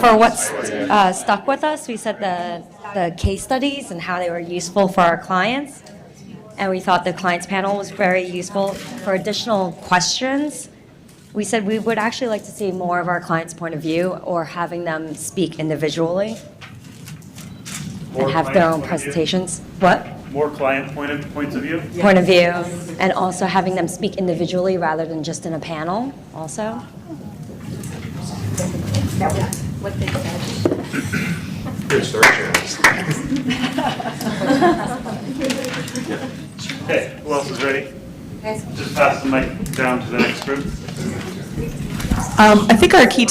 For what's stuck with us, we said the case studies and how they were useful for our clients. And we thought the clients panel was very useful. For additional questions, we said we would actually like to see more of our clients' point of view or having them speak individually and have their own presentations. What? More client points of view? Point of view. And also having them speak individually rather than just in a panel also. What they said. Good story, Okay, who else is ready? Just pass the mic down to the next group. I think our key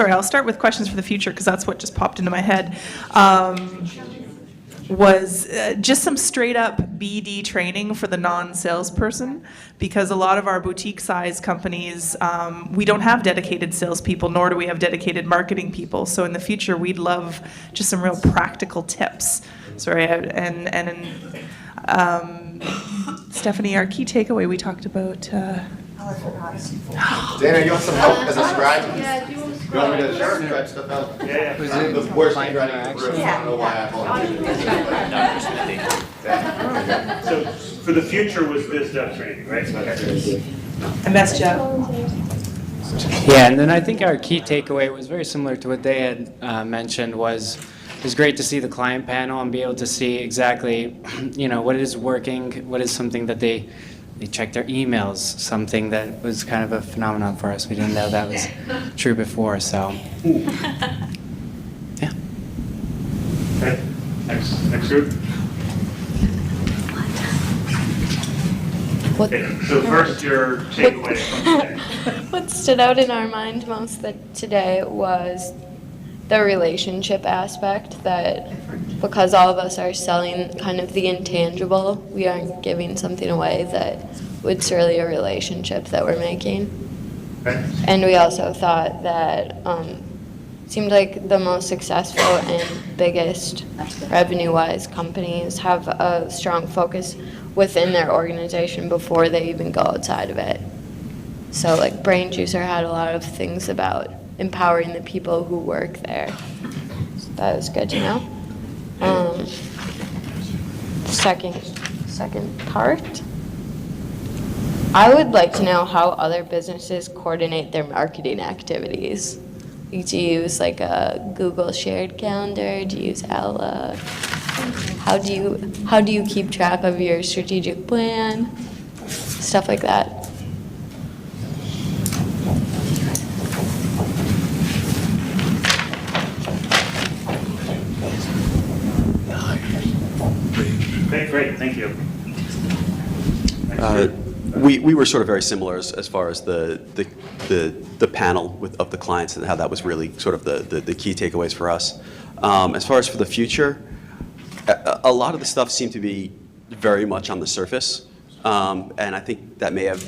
I'll start with questions for the future because that's what just popped into my head. Was just some straight up BD training for the non-salesperson, because a lot of our boutique size companies, we don't have dedicated salespeople, nor do we have dedicated marketing people. So in the future, we'd love just some real practical tips. Sorry, Stephanie, our key takeaway, we talked about. Dana, you want some help as a scribe? Yeah, do you want to You scroll? want me to scribe stuff out? Yeah. The worst thing writing in the room, I don't know why I apologize. So for the future was biz dev training, right? Okay. And that's Jeff. Yeah, and then I think our key takeaway was very similar to what they had mentioned. Was it was great to see the client panel and be able to see exactly, what is working, what is something that they check their emails, something that was kind of a phenomenon for us. We didn't know that was true before, so yeah. Okay. Next group. Okay, so first your takeaway from today. What stood out in our mind most today was the relationship aspect, that because all of us are selling kind of the intangible, we aren't giving something away that would surely a relationship that we're making. Okay. And we also thought that seemed like the most successful and biggest revenue-wise companies have a strong focus within their organization before they even go outside of it. So like Brain Juicer had a lot of things about empowering the people who work there. So that was good to know. Second part. I would like to know how other businesses coordinate their marketing activities. Do you use like a Google shared calendar? Do you use Outlook? How do you keep track of your strategic plan? Stuff like that. Okay, great, thank you. We were sort of very similar as far as the panel of the clients and how that was really sort of the key takeaways for us. As far as for the future, a lot of the stuff seemed to be very much on the surface, and I think that may have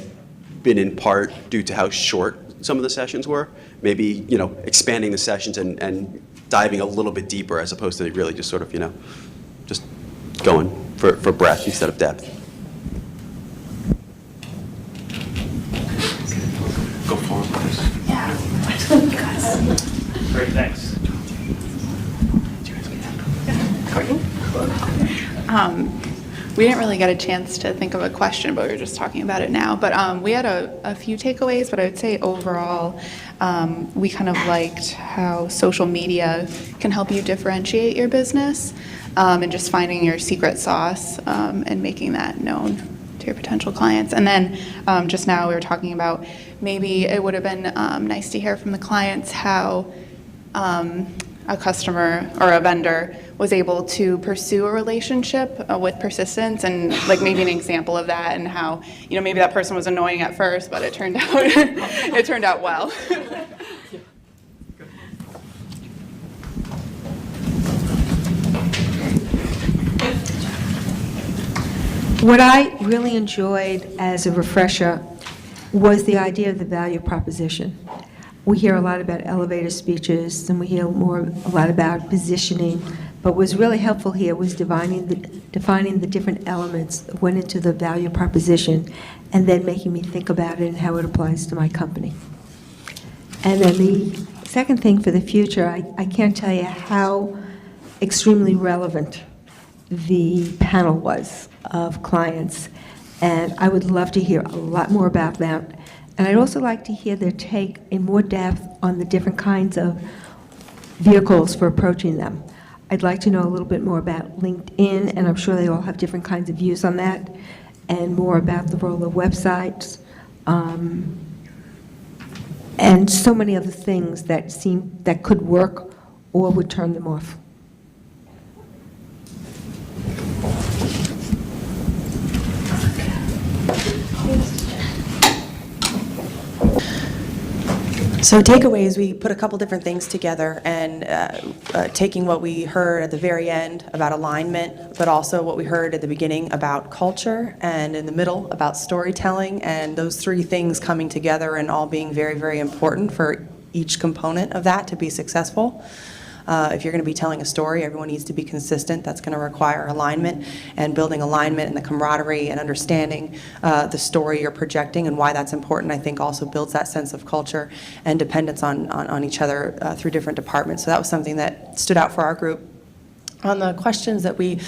been in part due to how short some of the sessions were. Maybe expanding the sessions and diving a little bit deeper as opposed to really just sort of just going for breadth instead of depth. Go forward with this. Great, thanks. We didn't really get a chance to think of a question, but we were just talking about it now. But we had a few takeaways, but I would say overall, we kind of liked how social media can help you differentiate your business, and just finding your secret sauce and making that known to your potential clients. And then just now we were talking about maybe it would have been nice to hear from the clients how a customer or a vendor was able to pursue a relationship with persistence, and like maybe an example of that, and how maybe that person was annoying at first, but it turned out it turned out well. What I really enjoyed as a refresher was the idea of the value proposition. We hear a lot about elevator speeches, and we hear a lot about positioning, but what was really helpful here was defining the different elements that went into the value proposition, and then making me think about it and how it applies to my company. And then Second thing for the future, I can't tell you how extremely relevant the panel was of clients, and I would love to hear a lot more about that. And I'd also like to hear their take in more depth on the different kinds of vehicles for approaching them. I'd like to know a little bit more about LinkedIn, and I'm sure they all have different kinds of views on that, and more about the role of websites, and so many other things that could work or would turn them off. So takeaways, we put a couple different things together, and taking what we heard at the very end about alignment, but also what we heard at the beginning about culture, and in the middle about storytelling, and those three things coming together and all being very, very important for each component of that to be successful. If you're going to be telling a story, everyone needs to be consistent. That's going to require alignment, and building alignment and the camaraderie and understanding the story you're projecting and why that's important, I think also builds that sense of culture and dependence on each other through different departments. So that was something that stood out for our group. On the questions that we